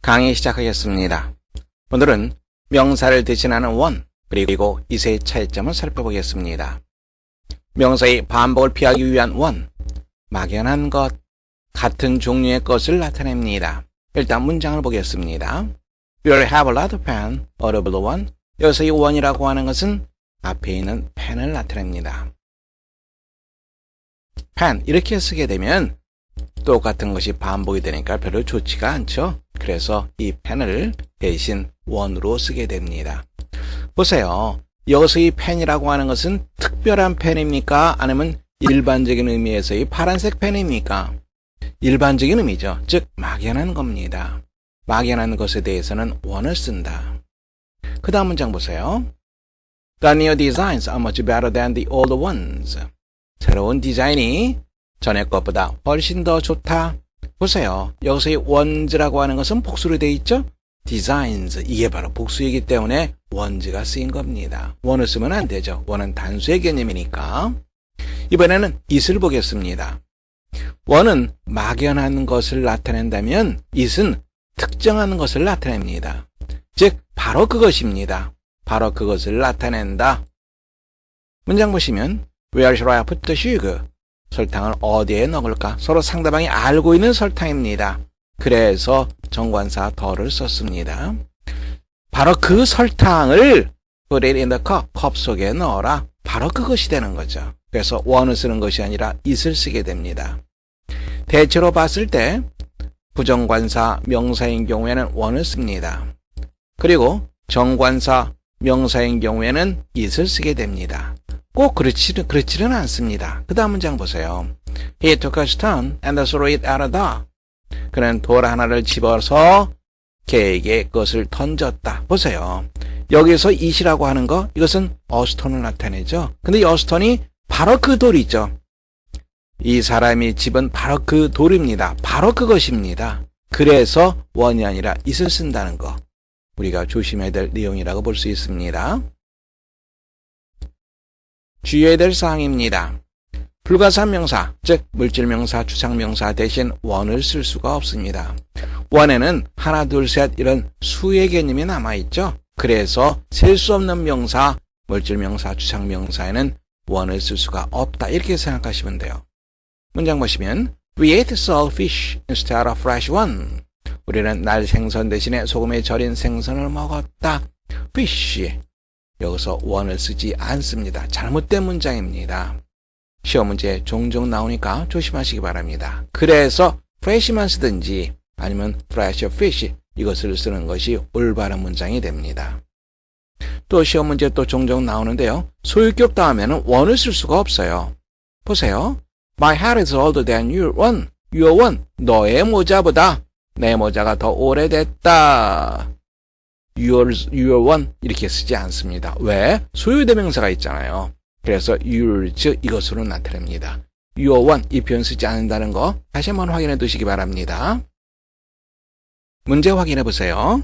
강의 시작하겠습니다. 오늘은 명사를 대신하는 원, 그리고 이세의 차이점을 살펴보겠습니다. 명사의 반복을 피하기 위한 원, 막연한 것, 같은 종류의 것을 나타냅니다. 일단 문장을 보겠습니다. We'll have a lot of pen, a double one. 여기서 이 one이라고 하는 것은 앞에 있는 펜을 나타냅니다. pen, 이렇게 쓰게 되면 똑같은 것이 반복이 되니까 별로 좋지가 않죠. 그래서 이 펜을 대신 원으로 쓰게 됩니다. 보세요. 여기서 이 펜이라고 하는 것은 특별한 펜입니까? 아니면 일반적인 의미에서의 파란색 펜입니까? 일반적인 의미죠. 즉 막연한 겁니다. 막연한 것에 대해서는 원을 쓴다. 그 다음 문장 보세요. The new designs are much better than the old ones. 새로운 디자인이 전에 것보다 훨씬 더 좋다. 보세요. 여기서 이 ones라고 하는 것은 복수로 되어 있죠? designs, 이게 바로 복수이기 때문에 ones가 쓰인 겁니다. 원을 쓰면 안 되죠. 원은 단수의 개념이니까. 이번에는 it을 보겠습니다. 원은 막연한 것을 나타낸다면 it은 특정한 것을 나타냅니다. 즉 바로 그것입니다. 바로 그것을 나타낸다. 문장 보시면 Where shall I put the sugar? 설탕을 어디에 넣을까? 서로 상대방이 알고 있는 설탕입니다. 그래서 정관사 더를 썼습니다. 바로 그 설탕을 put it in the cup, 컵 속에 넣어라. 바로 그것이 되는 거죠. 그래서 one을 쓰는 것이 아니라 it을 쓰게 됩니다. 대체로 봤을 때 부정관사 명사인 경우에는 one을 씁니다. 그리고 정관사 명사인 경우에는 it을 쓰게 됩니다. 꼭 그렇지는 않습니다. 그 다음 문장 보세요. He took a stone and threw it at her. 그는 돌 하나를 집어서 걔에게 그것을 던졌다. 보세요. 여기서 it이라고 하는 거, 이것은 a stone을 나타내죠. 근데 이 a stone이 바로 그 돌이죠. 이 사람이 집은 바로 그 돌입니다. 바로 그것입니다. 그래서 one이 아니라 it을 쓴다는 거. 우리가 조심해야 될 내용이라고 볼 수 있습니다. 주의해야 될 사항입니다. 불가사한 명사, 즉 물질명사, 추상명사 대신 one을 쓸 수가 없습니다. one에는 하나, 둘, 셋 이런 수의 개념이 남아있죠. 그래서 셀 수 없는 명사, 물질명사, 추상명사에는 one을 쓸 수가 없다. 이렇게 생각하시면 돼요. 문장 보시면 We ate salt fish instead of fresh one. 우리는 날 생선 대신에 소금에 절인 생선을 먹었다. fish. 여기서 one을 쓰지 않습니다. 잘못된 문장입니다. 시험 문제 종종 나오니까 조심하시기 바랍니다. 그래서 fresh만 쓰든지 아니면 fresh fish 이것을 쓰는 것이 올바른 문장이 됩니다. 또 시험 문제 또 종종 나오는데요. 소유격 다음에는 one을 쓸 수가 없어요. 보세요. My hat is older than your one. Your one. 너의 모자보다 내 모자가 더 오래됐다. your one 이렇게 쓰지 않습니다. 왜? 소유대명사가 있잖아요. 그래서 yours 이것으로 나타냅니다. your one 이 표현 쓰지 않는다는 거 다시 한번 확인해 두시기 바랍니다. 문제 확인해 보세요.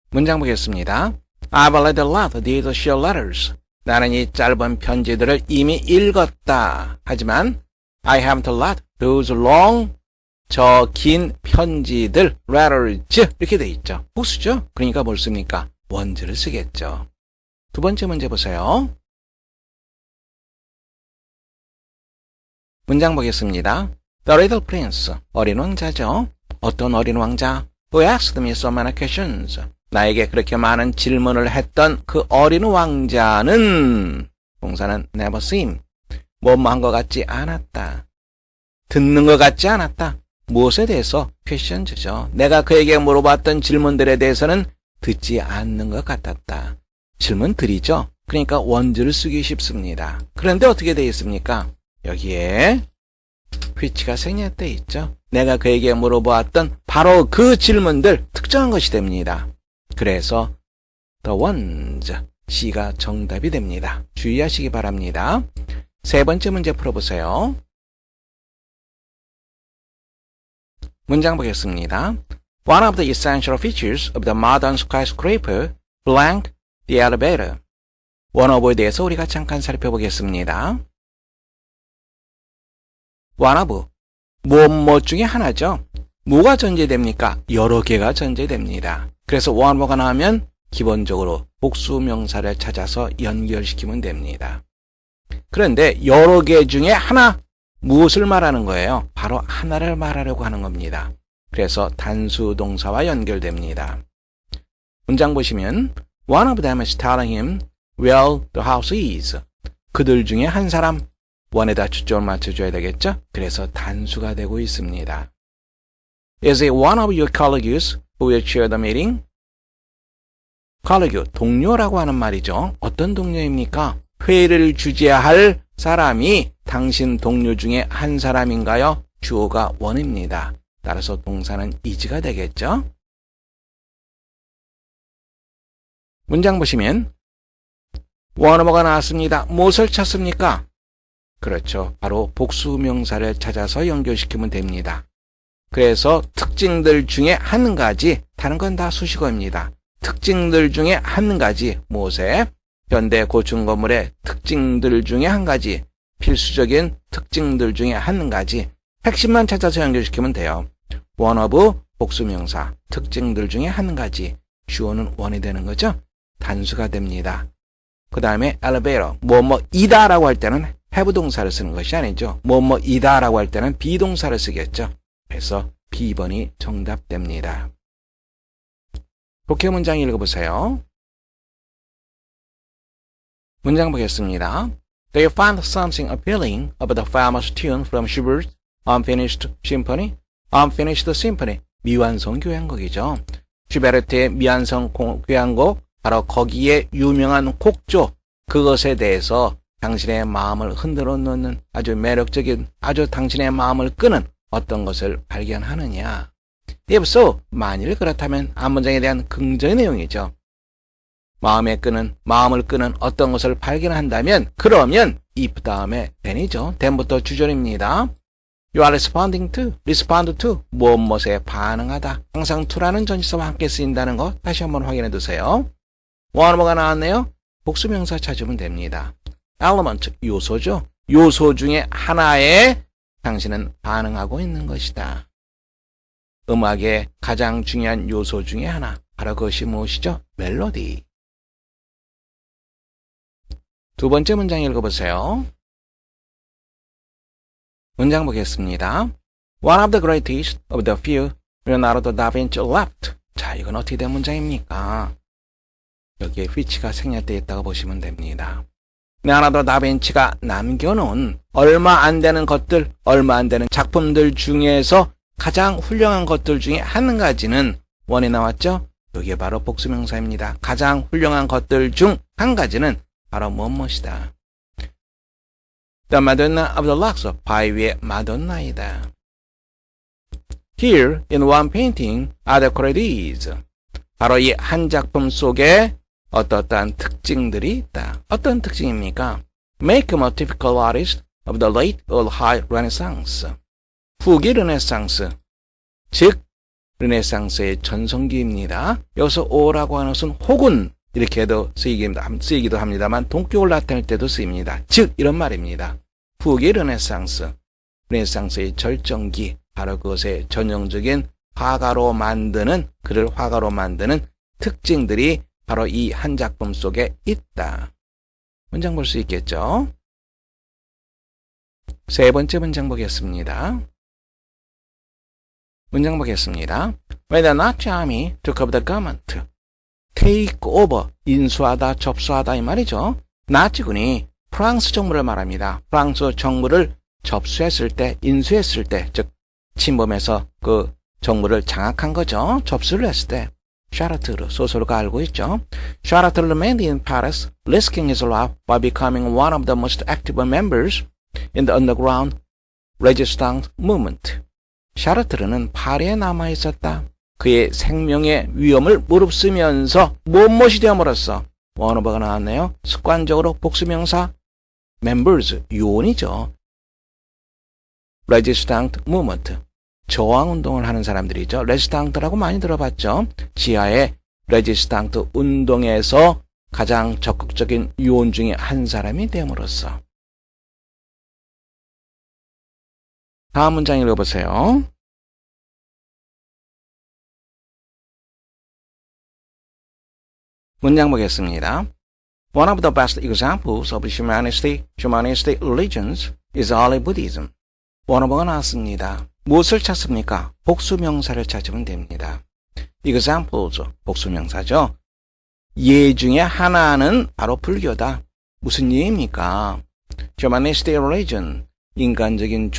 문장 보겠습니다. I've read a lot of these short letters. 나는 이 짧은 편지들을 이미 읽었다. 하지만 I haven't read those long 저 긴 편지들 letters 이렇게 돼 있죠. 복수죠. 그러니까 뭘 씁니까? ones를 쓰겠죠. 두 번째 문제 보세요. 문장 보겠습니다. The little prince 어린 왕자죠. 어떤 어린 왕자? Who asked me so many questions. 나에게 그렇게 많은 질문을 했던 그 어린 왕자는 동사는 never seem 뭐뭐한 것 같지 않았다. 듣는 것 같지 않았다. 무엇에 대해서? questions죠. 내가 그에게 물어봤던 질문들에 대해서는 듣지 않는 것 같았다. 질문들이죠. 그러니까 ones를 쓰기 쉽습니다. 그런데 어떻게 되어 있습니까? 여기에 which가 생략되어 있죠. 내가 그에게 물어보았던 바로 그 질문들 특정한 것이 됩니다. 그래서 the ones, C가 정답이 됩니다. 주의하시기 바랍니다. 세 번째 문제 풀어보세요. 문장 보겠습니다. One of the essential features of the modern skyscraper, blank, the elevator. 원어브에 대해서 우리가 잠깐 살펴보겠습니다. one of, 무엇 중에 하나죠. 뭐가 전제됩니까? 여러 개가 전제됩니다. 그래서 one어가 나오면 기본적으로 복수명사를 찾아서 연결시키면 됩니다. 그런데 여러 개 중에 하나, 무엇을 말하는 거예요? 바로 하나를 말하려고 하는 겁니다. 그래서 단수 동사와 연결됩니다. 문장 보시면 One of them is telling him where the house is. 그들 중에 한 사람, one에다 주격을 맞춰줘야 되겠죠? 그래서 단수가 되고 있습니다. Is it one of your colleagues who will chair the meeting? colleague, 동료라고 하는 말이죠. 어떤 동료입니까? 회의를 주재할 사람이 당신 동료 중에 한 사람인가요? 주어가 one입니다. 따라서 동사는 is가 되겠죠? 문장 보시면 one어가 나왔습니다. 무엇을 찾습니까? 그렇죠. 바로 복수명사를 찾아서 연결시키면 됩니다. 그래서 특징들 중에 한 가지, 다른 건 다 수식어입니다. 특징들 중에 한 가지, 무엇에? 현대 고층 건물의 특징들 중에 한 가지, 필수적인 특징들 중에 한 가지, 핵심만 찾아서 연결시키면 돼요. one of 복수명사, 특징들 중에 한 가지, 주어는 one이 되는 거죠? 단수가 됩니다. 그 다음에 elevator, 뭐뭐이다 라고 할 때는 have 동사를 쓰는 것이 아니죠. 뭐뭐이다 라고 할 때는 비동사를 쓰겠죠. 그래서 B번이 정답됩니다. 복해 문장 읽어보세요. 문장 보겠습니다. They found something appealing about the famous tune from Schubert's Unfinished Symphony. Unfinished Symphony, 미완성 교향곡이죠. 슈베르트의 미완성 교향곡, 바로 거기에 유명한 곡조, 그것에 대해서 당신의 마음을 흔들어 놓는 아주 매력적인, 아주 당신의 마음을 끄는 어떤 것을 발견하느냐. If so, 만일 그렇다면 앞문장에 대한 긍정의 내용이죠. 마음을 끄는 어떤 것을 발견한다면, 그러면 if 다음에 then이죠. then부터 주절입니다. You are responding to, respond to, 무엇에 반응하다. 항상 to라는 전치사와 함께 쓰인다는 거 다시 한번 확인해 두세요. 뭐가 나왔네요? 복수명사 찾으면 됩니다. element, 요소죠. 요소 중에 하나에 당신은 반응하고 있는 것이다. 음악의 가장 중요한 요소 중에 하나, 바로 그것이 무엇이죠? 멜로디. 두 번째 문장 읽어보세요. 문장 보겠습니다. One of the greatest of the few, Leonardo da Vinci left. 자, 이건 어떻게 된 문장입니까? 여기에 which가 생략되어 있다고 보시면 됩니다. 레오나르도 다빈치가 남겨놓은 얼마 안 되는 것들, 얼마 안 되는 작품들 중에서 가장 훌륭한 것들 중에 한 가지는 원이 나왔죠? 이게 바로 복수명사입니다. 가장 훌륭한 것들 중 한 가지는 바로 무엇이다. The Madonna of the Lux, 바위의 마돈나이다. Here in one painting are the qualities. 바로 이 한 작품 속에 어떠한 특징들이 있다. 어떤 특징입니까? Make him a typical artist of the late or high Renaissance. 후기 르네상스, 즉 르네상스의 전성기입니다. 여기서 오라고 하는 것은 혹은 이렇게도 쓰이기도 합니다만 동격을 나타낼 때도 쓰입니다. 즉 이런 말입니다. 후기 르네상스, 르네상스의 절정기, 바로 그것의 전형적인 그를 화가로 만드는 특징들이 바로 이 한 작품 속에 있다. 문장 볼 수 있겠죠? 세 번째 문장 보겠습니다. 문장 보겠습니다. When the Nazi army took over the government. take over, 인수하다, 접수하다 이 말이죠. 나치군이 프랑스 정부를 말합니다. 프랑스 정부를 접수했을 때, 인수했을 때, 즉 침범해서 그 정부를 장악한 거죠. 접수를 했을 때. 샤르트르, 소설가 알고 있죠. 샤르트르 remained in Paris, risking his life by becoming one of the most active members in the underground resistance movement. 샤르트르는 파리에 남아 있었다. 그의 생명의 위험을 무릅쓰면서 무엇이 되어버렸어? 원어버가 나왔네요. 습관적으로 복수명사 members, 요원이죠. resistance movement. 저항운동을 하는 사람들이죠. 레지스탕트라고 많이 들어봤죠. 지하의 레지스탕트 운동에서 가장 적극적인 요원 중에 한 사람이 됨으로써. 다음 문장 읽어보세요. 문장 보겠습니다. One of the best examples of humanistic religions is early Buddhism. 원어가 나왔습니다. 무엇을 찾습니까? 복수명사를 찾으면 됩니다. examples, 복수명사죠. 예 중에 하나는 바로 불교다. 무슨 예입니까? humanistic religion, 인간적인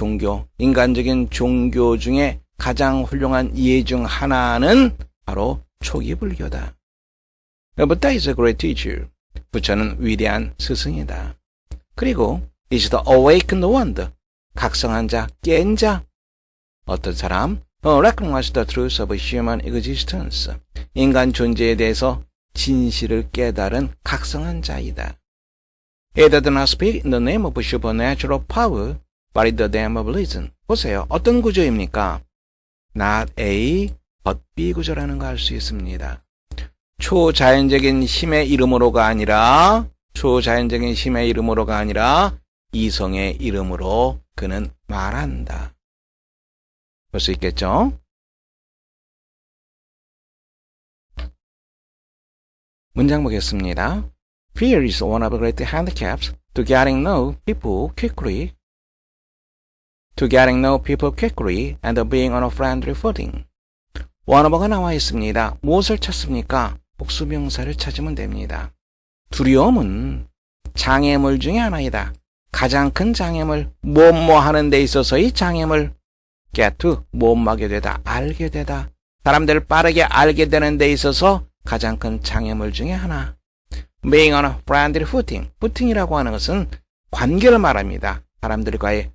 종교 중에 가장 훌륭한 예 중 하나는 바로 초기 불교다. Buddha is a great teacher. 부처는 위대한 스승이다. 그리고 is the awakened one, 각성한 자, 깬 자. 어떤 사람? recognize the truth of human existence. 인간 존재에 대해서 진실을 깨달은 각성한 자이다. He does not speak in the name of supernatural power, but in the name of reason. 보세요. 어떤 구조입니까? not A, but B 구조라는 거 알 수 있습니다. 초자연적인 힘의 이름으로가 아니라 이성의 이름으로 그는 말한다. 볼 수 있겠죠? 문장 보겠습니다. Fear is one of the great handicaps to getting know people quickly and being on a friendly footing. 원어가 나와 있습니다. 무엇을 찾습니까? 복수명사를 찾으면 됩니다. 두려움은 장애물 중에 하나이다. 가장 큰 장애물, 뭐뭐 하는 데 있어서의 장애물. get to, 뭐뭐하게 되다, 알게 되다. 사람들을 빠르게 알게 되는 데 있어서 가장 큰 장애물 중에 하나. being on a friendly footing. footing이라고 하는 것은 관계를 말합니다. 사람들과의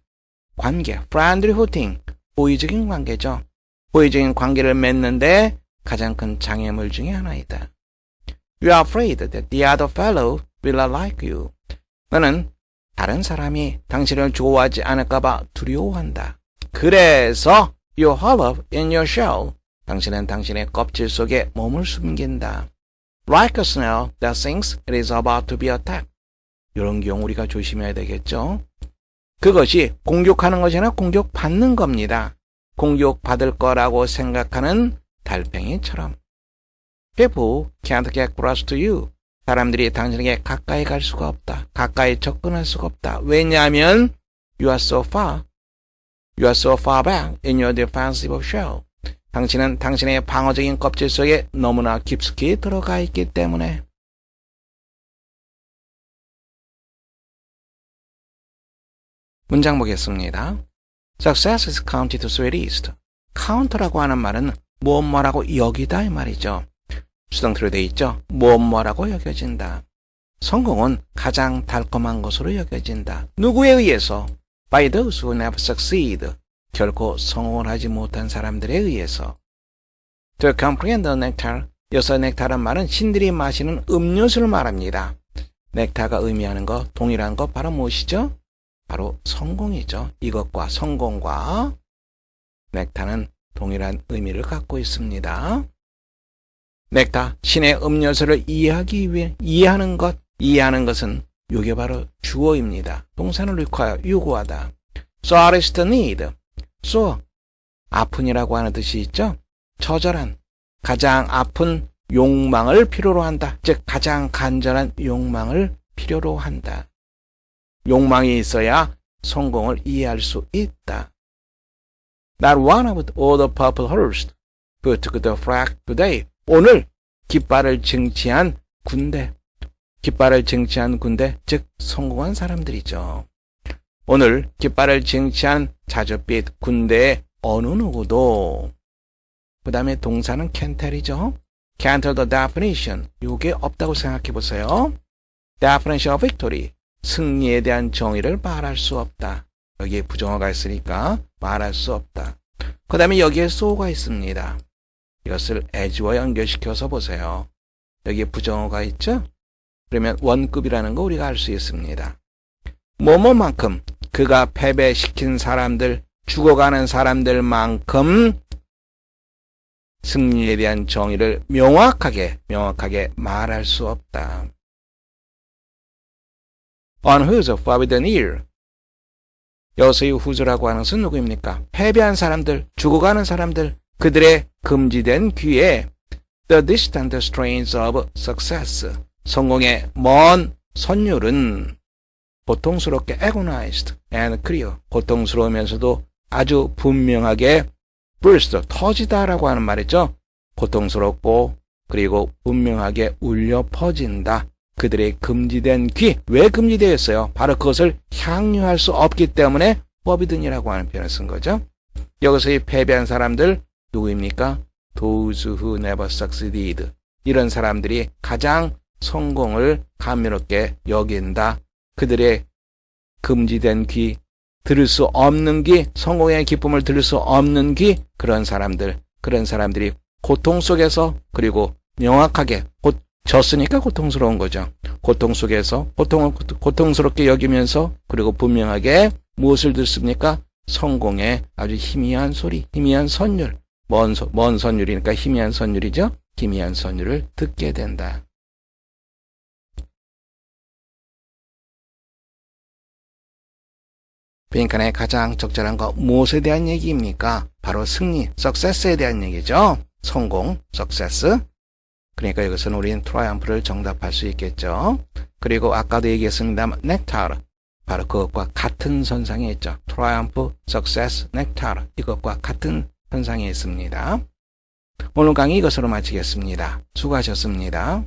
관계, friendly footing. 호의적인 관계죠. 호의적인 관계를 맺는데 가장 큰 장애물 중에 하나이다. You are afraid that the other fellow will not like you. 너는 다른 사람이 당신을 좋아하지 않을까봐 두려워한다. 그래서 you hollow in your shell. 당신은 당신의 껍질 속에 몸을 숨긴다. Like a snail that thinks it is about to be attacked. 이런 경우 우리가 조심해야 되겠죠. 그것이 공격하는 것이 아니라 공격받는 겁니다. 공격받을 거라고 생각하는 달팽이처럼. People can't get close to you. 사람들이 당신에게 가까이 갈 수가 없다. 가까이 접근할 수가 없다. 왜냐하면 you are so far back in your defensive shell. 당신은 당신의 방어적인 껍질 속에 너무나 깊숙이 들어가 있기 때문에. 문장 보겠습니다. Success is counted to sweetest. count라고 하는 말은 뭐뭐라고 여기다 이 말이죠. 수동태로 되어 있죠. 뭐뭐라고 여겨진다. 성공은 가장 달콤한 것으로 여겨진다. 누구에 의해서? By those who never succeed. 결코 성공을 하지 못한 사람들에 의해서. To comprehend the nectar. 여기서 넥타란 말은 신들이 마시는 음료수를 말합니다. 넥타가 의미하는 것, 동일한 것 바로 무엇이죠? 바로 성공이죠. 이것과 성공과 넥타는 동일한 의미를 갖고 있습니다. 넥타, 신의 음료수를 이해하는 것은 이게 바로 주어입니다. 동사는 require, 요구하다. sorest need, so, 아픈이라고 하는 뜻이 있죠. 처절한, 가장 아픈 욕망을 필요로 한다. 즉 가장 간절한 욕망을 필요로 한다. 욕망이 있어야 성공을 이해할 수 있다. Not one of all the purple horse who took the flag today. 오늘 깃발을 쟁취한 군대, 즉 성공한 사람들이죠. 오늘 깃발을 쟁취한 자줏빛 군대의 어느 누구도. 그 다음에 동사는 can't tell이죠. can't tell the definition. 이게 없다고 생각해 보세요. definition of victory. 승리에 대한 정의를 말할 수 없다. 여기에 부정어가 있으니까 말할 수 없다. 그 다음에 여기에 so가 있습니다. 이것을 as와 연결시켜서 보세요. 여기에 부정어가 있죠? 그러면 원급이라는 거 우리가 알 수 있습니다. 뭐뭐만큼 그가 패배시킨 사람들, 죽어가는 사람들만큼 승리에 대한 정의를 명확하게 말할 수 없다. On whose forbidden ear. 여기서의 whose라고 하는 것은 누구입니까? 패배한 사람들, 죽어가는 사람들, 그들의 금지된 귀에 The distant strains of success. 성공의 먼 선율은 고통스럽게 agonized and clear. 고통스러우면서도 아주 분명하게 burst, 터지다라고 하는 말이죠. 고통스럽고 그리고 분명하게 울려 퍼진다. 그들의 금지된 귀. 왜 금지되어 있어요? 바로 그것을 향유할 수 없기 때문에 forbidden이라고 하는 표현을 쓴 거죠. 여기서 이 패배한 사람들 누구입니까? Those who never succeeded. 이런 사람들이 가장 성공을 감미롭게 여긴다. 그들의 금지된 귀, 들을 수 없는 귀, 성공의 기쁨을 들을 수 없는 귀, 그런 사람들이 고통 속에서 그리고 명확하게 졌으니까 고통스러운 거죠. 고통 속에서 고통을 고통스럽게 여기면서 그리고 분명하게 무엇을 듣습니까? 성공의 아주 희미한 소리, 희미한 선율, 먼 선율이니까 희미한 선율이죠. 희미한 선율을 듣게 된다. 빈칸의 가장 적절한 거 무엇에 대한 얘기입니까? 바로 승리, success에 대한 얘기죠. 성공, success. 그러니까 여기서는 우리는 triumph를 정답할 수 있겠죠. 그리고 아까도 얘기했습니다만 nectar, 바로 그것과 같은 선상에 있죠. triumph, success, nectar. 이것과 같은 선상에 있습니다. 오늘 강의 이것으로 마치겠습니다. 수고하셨습니다.